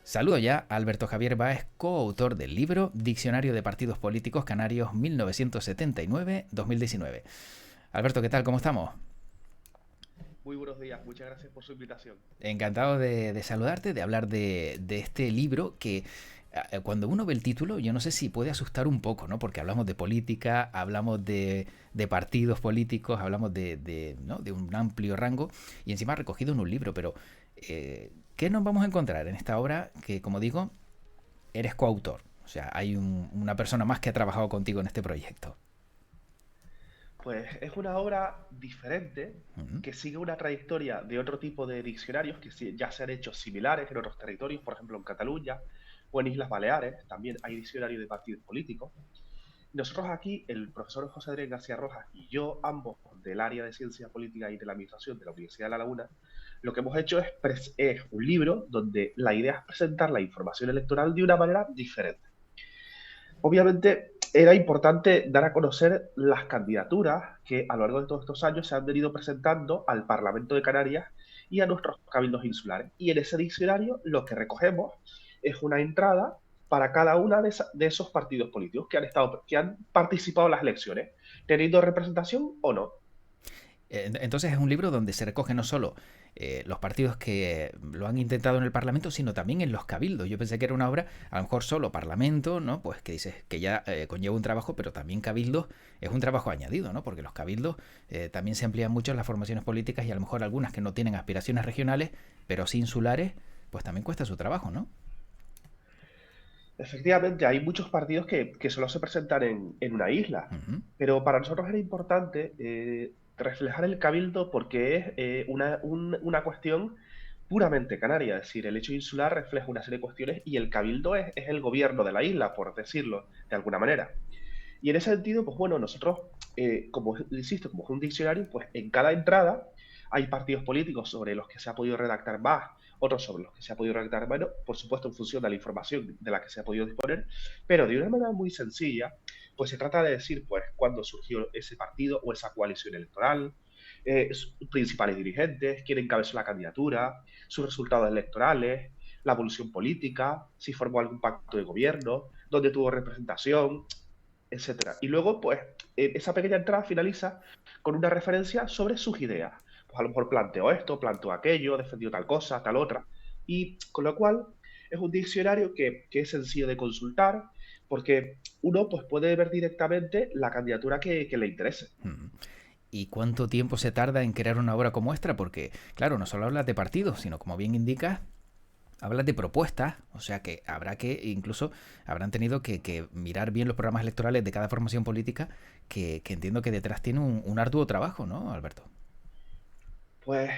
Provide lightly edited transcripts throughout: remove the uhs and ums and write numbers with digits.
Saludo ya a Alberto Javier Báez, coautor del libro Diccionario de Partidos Políticos Canarios 1979-2019. Alberto, ¿qué tal? ¿Cómo estamos? Muy buenos días, muchas gracias por su invitación. Encantado de saludarte, de hablar de este libro que cuando uno ve el título, yo no sé si puede asustar un poco, ¿no? Porque hablamos de política, hablamos de partidos políticos, hablamos ¿no? de un amplio rango y encima recogido en un libro, pero ¿qué nos vamos a encontrar en esta obra que, como digo, eres coautor? O sea, hay una persona más que ha trabajado contigo en este proyecto. Pues es una obra diferente Uh-huh. que sigue una trayectoria de otro tipo de diccionarios que ya se han hecho similares en otros territorios, por ejemplo en Cataluña o en Islas Baleares, también hay diccionarios de partidos políticos. Nosotros aquí, el profesor José Adrián García Rojas y yo, ambos del área de Ciencia Política y de la Administración de la Universidad de La Laguna, lo que hemos hecho es un libro donde la idea es presentar la información electoral de una manera diferente. Obviamente era importante dar a conocer las candidaturas que a lo largo de todos estos años se han venido presentando al Parlamento de Canarias y a nuestros cabildos insulares. Y en ese diccionario lo que recogemos es una entrada para cada una de esos partidos políticos que han participado en las elecciones, teniendo representación o no. Entonces es un libro donde se recoge no solo los partidos que lo han intentado en el Parlamento, sino también en los cabildos. Yo pensé que era una obra, a lo mejor solo Parlamento, ¿no? Pues que dices que ya conlleva un trabajo, pero también cabildos es un trabajo añadido, ¿no? Porque los cabildos también se amplían mucho en las formaciones políticas y a lo mejor algunas que no tienen aspiraciones regionales, pero sí insulares, pues también cuesta su trabajo, ¿no? Efectivamente, hay muchos partidos que solo se presentan en una isla, Uh-huh. pero para nosotros era importante reflejar el cabildo porque es una cuestión puramente canaria, es decir, el hecho insular refleja una serie de cuestiones y el cabildo es el gobierno de la isla, por decirlo de alguna manera. Y en ese sentido, pues bueno, nosotros, como insisto, como es un diccionario, pues en cada entrada hay partidos políticos sobre los que se ha podido redactar más, otros sobre los que se ha podido redactar menos, por supuesto en función de la información de la que se ha podido disponer, pero de una manera muy sencilla, pues se trata de decir, pues, cuándo surgió ese partido o esa coalición electoral, sus principales dirigentes, quién encabezó la candidatura, sus resultados electorales, la evolución política, si formó algún pacto de gobierno, dónde tuvo representación, etcétera. Y luego, pues, esa pequeña entrada finaliza con una referencia sobre sus ideas. Pues a lo mejor planteo esto, planteo aquello, defendió tal cosa, tal otra. Y con lo cual es un diccionario que es sencillo de consultar porque uno pues, puede ver directamente la candidatura que le interese. Uh-huh. ¿Y cuánto tiempo se tarda en crear una obra como esta? Porque, claro, no solo hablas de partidos, sino como bien indicas, hablas de propuestas, o sea que habrá que, incluso habrán tenido que mirar bien los programas electorales de cada formación política, que entiendo que detrás tiene un arduo trabajo, ¿no, Alberto? Pues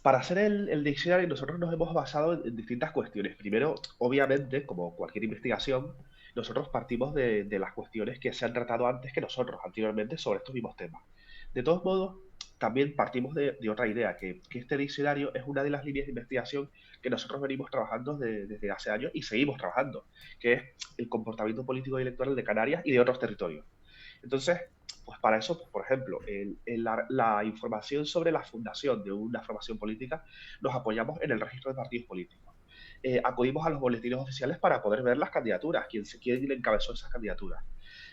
para hacer el diccionario nosotros nos hemos basado en distintas cuestiones. Primero, obviamente, como cualquier investigación, nosotros partimos de las cuestiones que se han tratado antes que nosotros, anteriormente, sobre estos mismos temas. De todos modos, también partimos de otra idea, que este diccionario es una de las líneas de investigación que nosotros venimos trabajando desde hace años y seguimos trabajando, que es el comportamiento político y electoral de Canarias y de otros territorios. Entonces, pues para eso, pues por ejemplo, la información sobre la fundación de una formación política nos apoyamos en el registro de partidos políticos. Acudimos a los boletines oficiales para poder ver las candidaturas, quién encabezó esas candidaturas.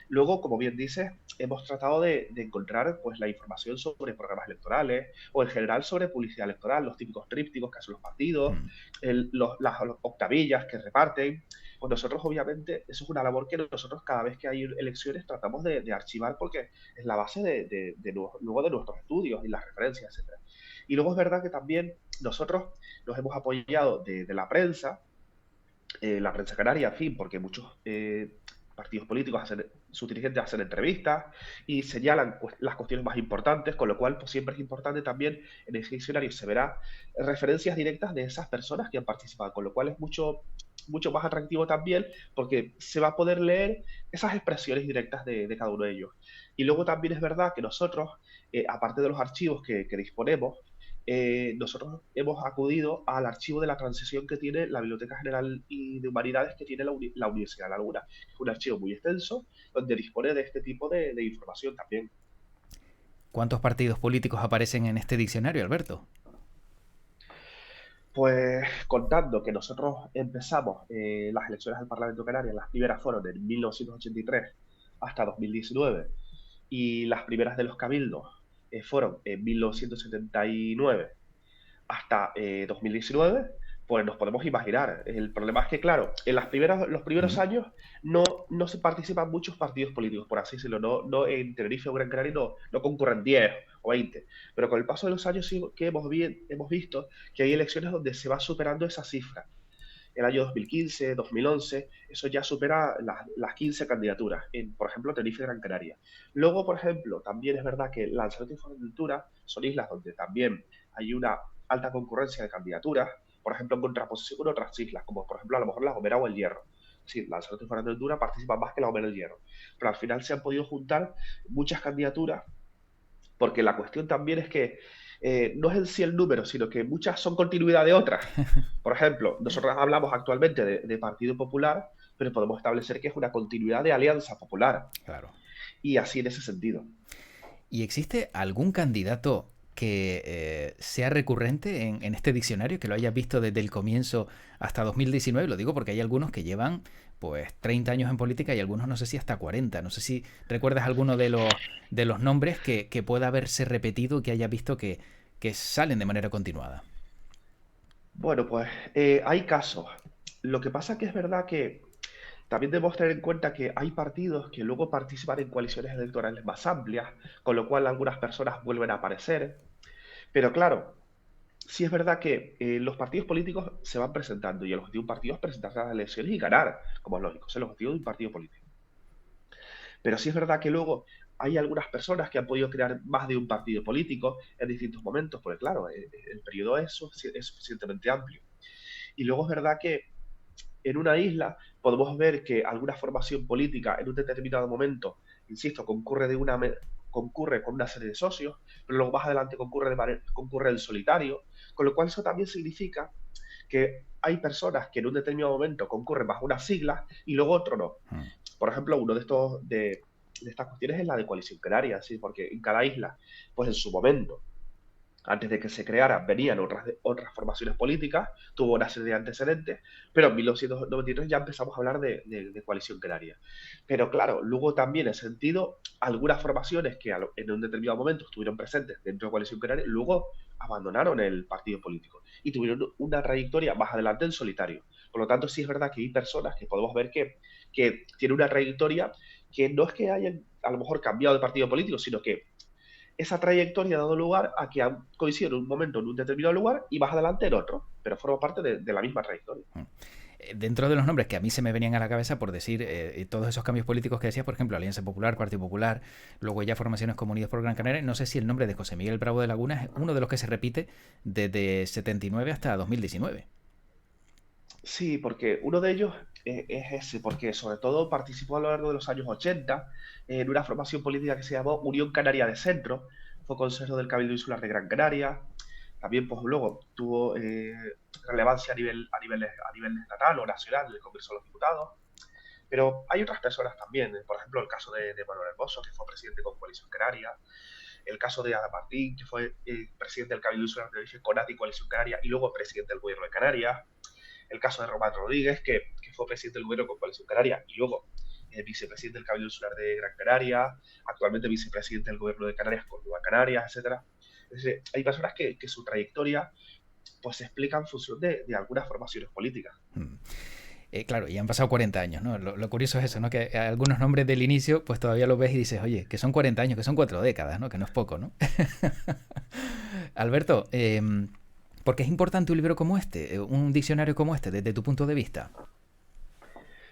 Luego, como bien dices, hemos tratado de encontrar pues, la información sobre programas electorales o en general sobre publicidad electoral, los típicos trípticos que hacen los partidos, Hmm. las octavillas que reparten. Pues nosotros, obviamente, eso es una labor que nosotros cada vez que hay elecciones tratamos de archivar porque es la base luego de nuestros estudios y las referencias, etcétera. Y luego es verdad que también nosotros nos hemos apoyado de la prensa canaria, en fin, porque muchos partidos políticos sus dirigentes hacen entrevistas y señalan pues, las cuestiones más importantes, con lo cual pues, siempre es importante también en ese diccionario se verá referencias directas de esas personas que han participado, con lo cual es mucho más atractivo también porque se va a poder leer esas expresiones directas de cada uno de ellos. Y luego también es verdad que nosotros, aparte de los archivos que disponemos, nosotros hemos acudido al archivo de la transición que tiene la Biblioteca General y de Humanidades que tiene la Universidad de La Laguna. Es un archivo muy extenso donde dispone de este tipo de información también. ¿Cuántos partidos políticos aparecen en este diccionario, Alberto? Pues contando que nosotros empezamos las elecciones al Parlamento Canario, las primeras fueron en 1983 hasta 2019 y las primeras de los cabildos fueron en 1979 hasta 2019, pues nos podemos imaginar. El problema es que, claro, en los primeros Mm. años no se participan muchos partidos políticos, por así decirlo. No, en Tenerife o Gran Canaria no concurren 10 o 20. Pero con el paso de los años sí que hemos visto que hay elecciones donde se va superando esa cifra. El año 2015, 2011, eso ya supera las 15 candidaturas, por ejemplo, Tenerife y Gran Canaria. Luego, por ejemplo, también es verdad que Lanzarote y Fuerteventura son islas donde también hay una alta concurrencia de candidaturas, por ejemplo, en contraposición con otras islas, como por ejemplo a lo mejor La Gomera o El Hierro. Sí, Lanzarote y Fuerteventura participan más que La Gomera y El Hierro, pero al final se han podido juntar muchas candidaturas porque la cuestión también es que no es en sí el número, sino que muchas son continuidad de otras. Por ejemplo, nosotros hablamos actualmente de Partido Popular, pero podemos establecer que es una continuidad de Alianza Popular, Claro. y así en ese sentido. ¿Y existe algún candidato que sea recurrente en este diccionario, que lo hayas visto desde el comienzo hasta 2019? Lo digo porque hay algunos que llevan pues 30 años en política y algunos no sé si hasta 40. No sé si recuerdas alguno de los nombres que pueda haberse repetido y que hayas visto que salen de manera continuada. Bueno, pues hay casos. Lo que pasa que es verdad que también debemos tener en cuenta que hay partidos que luego participan en coaliciones electorales más amplias, con lo cual algunas personas vuelven a aparecer. Pero claro, sí es verdad que los partidos políticos se van presentando y el objetivo de un partido es presentarse a las elecciones y ganar, como es lógico, es el objetivo de un partido político. Pero sí es verdad que luego hay algunas personas que han podido crear más de un partido político en distintos momentos, porque claro, el periodo es suficientemente amplio. Y luego es verdad que en una isla podemos ver que alguna formación política en un determinado momento, insisto, concurre con una serie de socios, pero luego más adelante concurre en solitario, con lo cual eso también significa que hay personas que en un determinado momento concurren bajo unas siglas y luego otro no. Mm. Por ejemplo, uno de estas cuestiones es la de coalición canaria, ¿sí? Porque en cada isla, pues en su momento, antes de que se creara, venían otras formaciones políticas, tuvo una serie de antecedentes, pero en 1993 ya empezamos a hablar de coalición canaria. Pero claro, luego también en sentido, algunas formaciones que en un determinado momento estuvieron presentes dentro de coalición canaria, luego abandonaron el partido político y tuvieron una trayectoria más adelante en solitario. Por lo tanto, sí es verdad que hay personas que podemos ver que tienen una trayectoria que no es que hayan a lo mejor cambiado de partido político, sino que esa trayectoria ha dado lugar a que han coincidido en un momento en un determinado lugar y más adelante en otro, pero forma parte de la misma trayectoria. Dentro de los nombres que a mí se me venían a la cabeza por decir todos esos cambios políticos que decías, por ejemplo, Alianza Popular, Partido Popular, luego ya formaciones como Unidos por Gran Canaria, no sé si el nombre de José Miguel Bravo de Laguna es uno de los que se repite desde 79 hasta 2019. Sí, porque uno de ellos es ese, porque sobre todo participó a lo largo de los años 80 en una formación política que se llamó Unión Canaria de Centro, fue consejero del Cabildo Insular de Gran Canaria, también pues luego tuvo relevancia a nivel estatal o nacional en el Congreso de los Diputados. Pero hay otras personas también, por ejemplo, el caso de Manuel Hermoso, que fue presidente con Coalición Canaria, el caso de Ada Martín, que fue presidente del Cabildo Insular de Tenerife con ATI Coalición Canaria y luego presidente del Gobierno de Canarias, el caso de Román Rodríguez, que fue presidente del Gobierno con Coalición Canaria y luego vicepresidente del Cabildo Insular de Gran Canaria, actualmente vicepresidente del Gobierno de Canarias con Nueva Canarias, etcétera. Es decir, hay personas que su trayectoria pues se explica en función de algunas formaciones políticas. Mm. Claro, y han pasado 40 años, ¿no? Lo curioso es eso, ¿no? Que algunos nombres del inicio, pues todavía los ves y dices, oye, que son 40 años, que son 4 décadas, ¿no? Que no es poco, ¿no? Alberto, ¿por qué es importante un libro como este, un diccionario como este, desde tu punto de vista?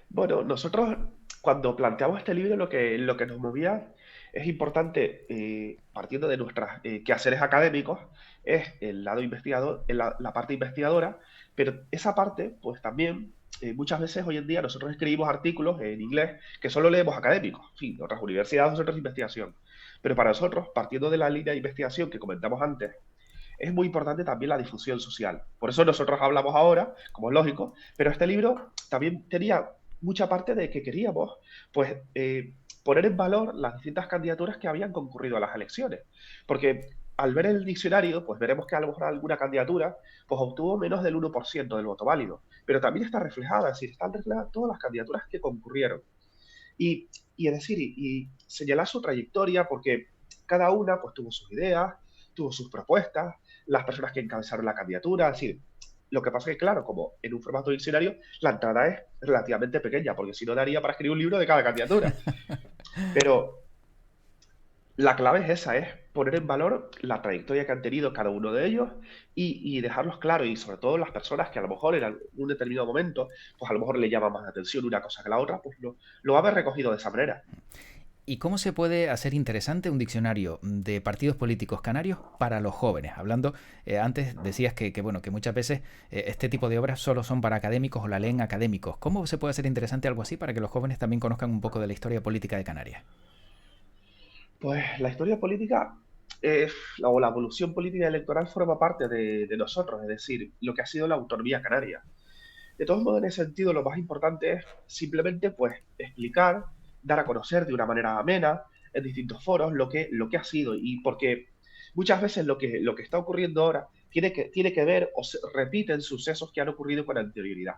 Bueno, nosotros cuando planteamos este libro lo que nos movía es importante, partiendo de nuestros quehaceres académicos, es el lado investigador, la parte investigadora, pero esa parte, pues también, muchas veces hoy en día nosotros escribimos artículos en inglés que solo leemos académicos, en fin, de otras universidades, de otras investigación. Pero para nosotros, partiendo de la línea de investigación que comentamos antes, es muy importante también la difusión social. Por eso nosotros hablamos ahora, como es lógico, pero este libro también tenía mucha parte de que queríamos pues, poner en valor las distintas candidaturas que habían concurrido a las elecciones. Porque al ver el diccionario, pues veremos que a lo mejor alguna candidatura pues obtuvo menos del 1% del voto válido, pero también está reflejada, es decir, están reflejadas todas las candidaturas que concurrieron. Y, y es decir, y señalar su trayectoria, porque cada una pues tuvo sus ideas, tuvo sus propuestas, las personas que encabezaron la candidatura, es decir, lo que pasa es que, claro, como en un formato diccionario, la entrada es relativamente pequeña, porque si no daría para escribir un libro de cada candidatura. Pero la clave es esa, es poner en valor la trayectoria que han tenido cada uno de ellos y dejarlos claros, y sobre todo las personas que a lo mejor en un determinado momento, pues a lo mejor le llama más la atención una cosa que la otra, pues lo va a haber recogido de esa manera. ¿Y cómo se puede hacer interesante un diccionario de partidos políticos canarios para los jóvenes? Hablando, antes decías bueno, que muchas veces este tipo de obras solo son para académicos o la leen académicos. ¿Cómo se puede hacer interesante algo así para que los jóvenes también conozcan un poco de la historia política de Canarias? Pues la historia política o la evolución política y electoral forma parte de nosotros, es decir, lo que ha sido la autonomía canaria. De todos modos, en ese sentido, lo más importante es simplemente pues explicar, dar a conocer de una manera amena en distintos foros lo que ha sido, y porque muchas veces lo que está ocurriendo ahora tiene que ver o se repiten sucesos que han ocurrido con anterioridad.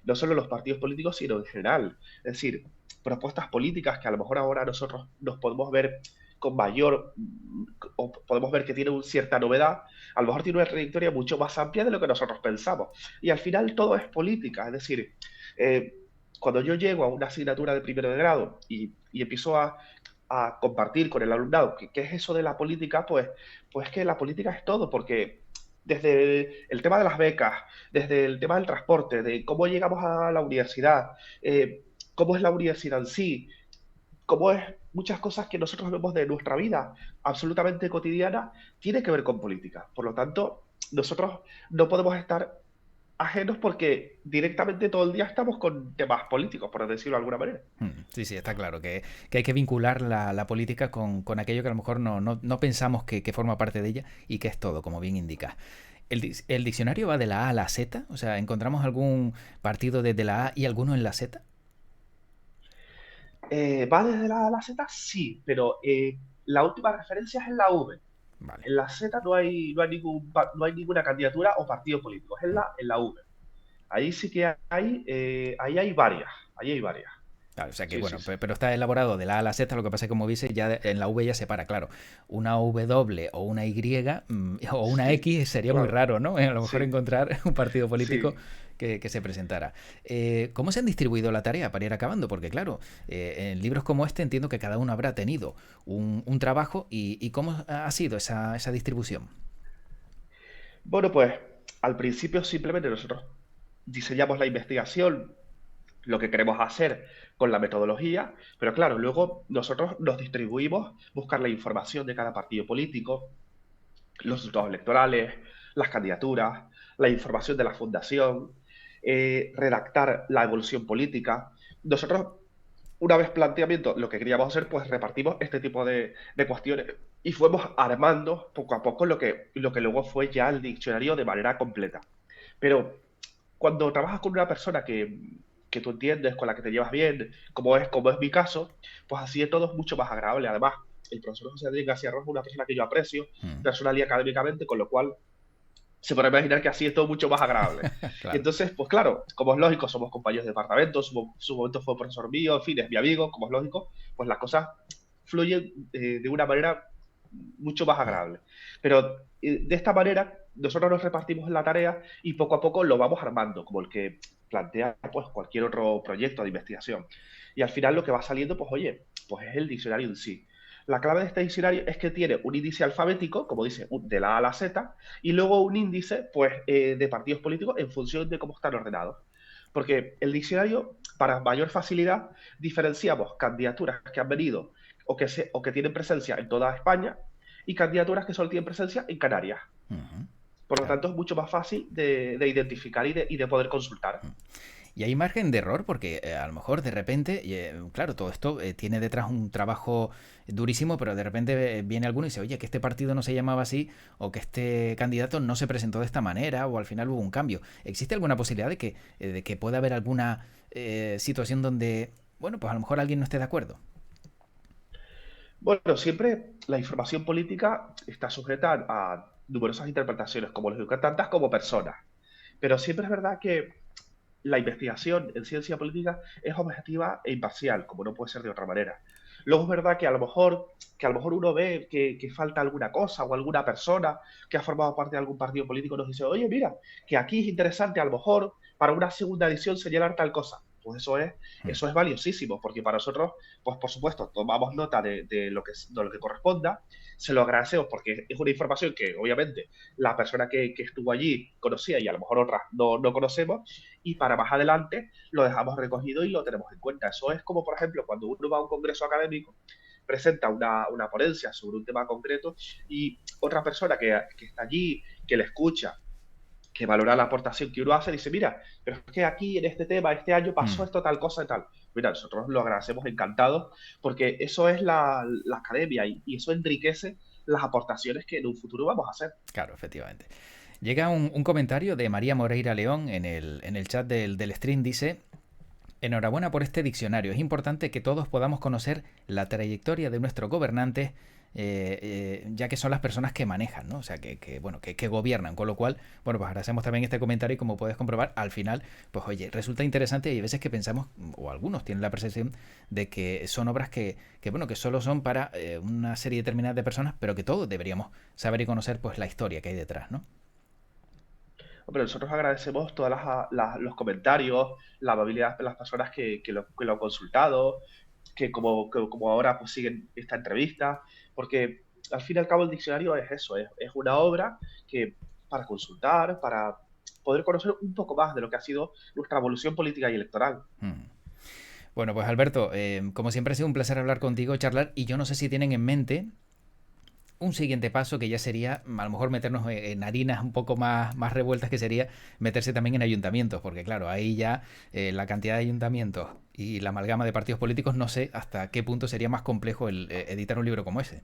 No solo los partidos políticos, sino en general. Es decir, propuestas políticas que a lo mejor ahora nosotros nos podemos ver con mayor, o podemos ver que tiene una cierta novedad, a lo mejor tiene una trayectoria mucho más amplia de lo que nosotros pensamos. Y al final todo es política, es decir, eh, cuando yo llego a una asignatura de primero de grado y empiezo a compartir con el alumnado qué es eso de la política, pues que la política es todo, porque desde el tema de las becas, desde el tema del transporte, de cómo llegamos a la universidad, cómo es la universidad en sí, cómo es muchas cosas que nosotros vemos de nuestra vida absolutamente cotidiana, tiene que ver con política. Por lo tanto, nosotros no podemos estar ajenos porque directamente todo el día estamos con temas políticos, por decirlo de alguna manera. Sí, sí, está claro que hay que vincular la política con aquello que a lo mejor no pensamos que forma parte de ella y que es todo, como bien indica. ¿El diccionario va de la A a la Z? O sea, ¿encontramos algún partido desde la A y alguno en la Z? ¿Va desde la A a la Z? Sí, pero la última referencia es en la V. Vale. En la Z no hay ninguna candidatura o partido político, es en la V. Ahí sí que ahí hay varias, ahí hay varias. Claro, o sea que Sí, sí, bueno, sí. pero está elaborado de la A a la Z, lo que pasa es que como dice, ya en la V ya se para, claro. Una W o una Y o una Sí, X sería muy claro. raro, ¿no? A lo mejor Sí, encontrar un partido político sí. que se presentara. ¿Cómo se han distribuido la tarea para ir acabando? Porque claro, en libros como este entiendo que cada uno habrá tenido un trabajo y ¿cómo ha sido esa distribución? Bueno, pues al principio simplemente nosotros diseñamos la investigación, lo que queremos hacer con la metodología, pero claro, luego nosotros nos distribuimos, buscar la información de cada partido político, los resultados electorales, las candidaturas, la información de la fundación, redactar la evolución política. Nosotros, una vez planteamiento lo que queríamos hacer, pues repartimos este tipo de cuestiones y fuimos armando poco a poco lo que luego fue ya el diccionario de manera completa. Pero cuando trabajas con una persona que tú entiendes, con la que te llevas bien, como es mi caso, pues así de todo es mucho más agradable. Además, el profesor José Andrés García Rojo es una persona que yo aprecio Mm. personal y académicamente, con lo cual se puede imaginar que así es todo mucho más agradable. Y Claro. entonces, pues claro, como es lógico, somos compañeros de departamento, su momento fue profesor mío, en fin, es mi amigo, como es lógico, pues las cosas fluyen de una manera mucho más Mm. agradable. Pero de esta manera, nosotros nos repartimos la tarea y poco a poco lo vamos armando, como el que plantea pues cualquier otro proyecto de investigación. Y al final lo que va saliendo, pues oye, pues es el diccionario en sí. La clave de este diccionario es que tiene un índice alfabético, como dice, de la A a la Z, y luego un índice pues, de partidos políticos en función de cómo están ordenados. Porque el diccionario, para mayor facilidad, diferenciamos candidaturas que han venido o que tienen presencia en toda España y candidaturas que solo tienen presencia en Canarias. Ujú. Por lo Claro. tanto, es mucho más fácil de identificar y de poder consultar. Y hay margen de error porque a lo mejor de repente, claro, todo esto tiene detrás un trabajo durísimo, pero de repente viene alguno y dice, oye, que este partido no se llamaba así o que este candidato no se presentó de esta manera o al final hubo un cambio. ¿Existe alguna posibilidad de que pueda haber alguna situación donde, bueno, pues a lo mejor alguien no esté de acuerdo? Bueno, siempre la información política está sujeta a numerosas interpretaciones, como los educan tantas como personas. Pero siempre es verdad que la investigación en ciencia política es objetiva e imparcial, como no puede ser de otra manera. Luego es verdad que a lo mejor uno ve que falta alguna cosa o alguna persona que ha formado parte de algún partido político nos dice, oye, mira, que aquí es interesante a lo mejor para una segunda edición señalar tal cosa. Pues Mm. eso es valiosísimo, porque para nosotros, pues por supuesto, tomamos nota de lo que corresponda, se lo agradecemos porque es una información que obviamente la persona que estuvo allí conocía y a lo mejor otras no conocemos, y para más adelante lo dejamos recogido y lo tenemos en cuenta. Eso es como, por ejemplo, cuando uno va a un congreso académico, presenta una ponencia sobre un tema concreto y otra persona que está allí, que le escucha, que valora la aportación que uno hace, dice, mira, pero es que aquí en este tema, este año pasó Mm. esto, tal cosa y tal. Mira, nosotros lo agradecemos encantados porque eso es la academia y eso enriquece las aportaciones que en un futuro vamos a hacer. Claro, efectivamente. Llega un comentario de María Moreira León en el chat del stream. Dice: enhorabuena por este diccionario. Es importante que todos podamos conocer la trayectoria de nuestros gobernantes, ya que son las personas que manejan, ¿no? O sea, bueno, que gobiernan. Con lo cual, bueno, pues agradecemos también este comentario y como puedes comprobar, al final, pues oye, resulta interesante y hay veces que pensamos, o algunos tienen la percepción de que son obras bueno, que solo son para una serie determinada de personas, pero que todos deberíamos saber y conocer pues la historia que hay detrás, ¿no? Hombre, nosotros agradecemos todos los comentarios, la amabilidad de las personas que lo han consultado, que como ahora pues siguen esta entrevista, porque al fin y al cabo el diccionario es eso, es una obra que para consultar, para poder conocer un poco más de lo que ha sido nuestra evolución política y electoral. Hmm. Bueno, pues Alberto, como siempre ha sido un placer hablar contigo, charlar, y yo no sé si tienen en mente un siguiente paso que ya sería a lo mejor meternos en harinas un poco más revueltas, que sería meterse también en ayuntamientos, porque claro, ahí ya la cantidad de ayuntamientos y la amalgama de partidos políticos, no sé hasta qué punto sería más complejo el editar un libro como ese.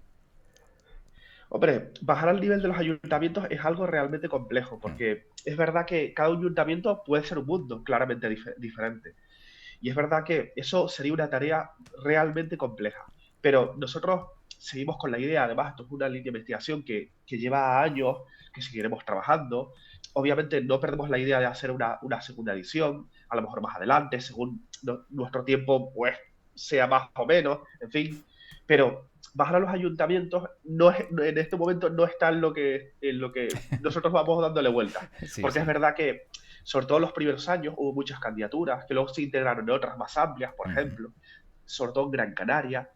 Hombre, bajar al nivel de los ayuntamientos es algo realmente complejo, Hmm. porque es verdad que cada ayuntamiento puede ser un mundo claramente diferente. Y es verdad que eso sería una tarea realmente compleja. Pero nosotros seguimos con la idea, además, esto es una línea de investigación que lleva años, que seguiremos trabajando. Obviamente no perdemos la idea de hacer una segunda edición, a lo mejor más adelante, según nuestro tiempo pues sea más o menos, en fin. Pero bajar a los ayuntamientos en este momento no está en lo que nosotros vamos dándole vueltas. Sí, Porque es sí. verdad que sobre todo en los primeros años hubo muchas candidaturas que luego se integraron en otras más amplias, por Ujú. ejemplo, sobre todo en Gran Canaria.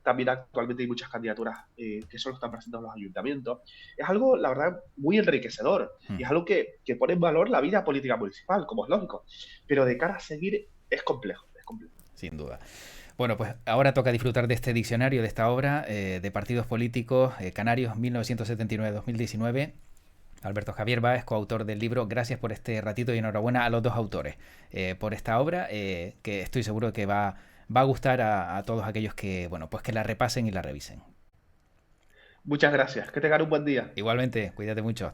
También actualmente hay muchas candidaturas que solo están presentando los ayuntamientos. Es algo, la verdad, muy enriquecedor y es Ujú. algo que pone en valor la vida política municipal, como es lógico. Pero de cara a seguir es complejo, es complejo. Sin duda. Bueno, pues ahora toca disfrutar de este diccionario, de esta obra de partidos políticos canarios 1979-2019. Alberto Javier Báez, coautor del libro. Gracias por este ratito y enhorabuena a los dos autores por esta obra, que estoy seguro que va a gustar a todos aquellos que, bueno, pues que la repasen y la revisen. Muchas gracias. Que tengan un buen día. Igualmente, cuídate mucho.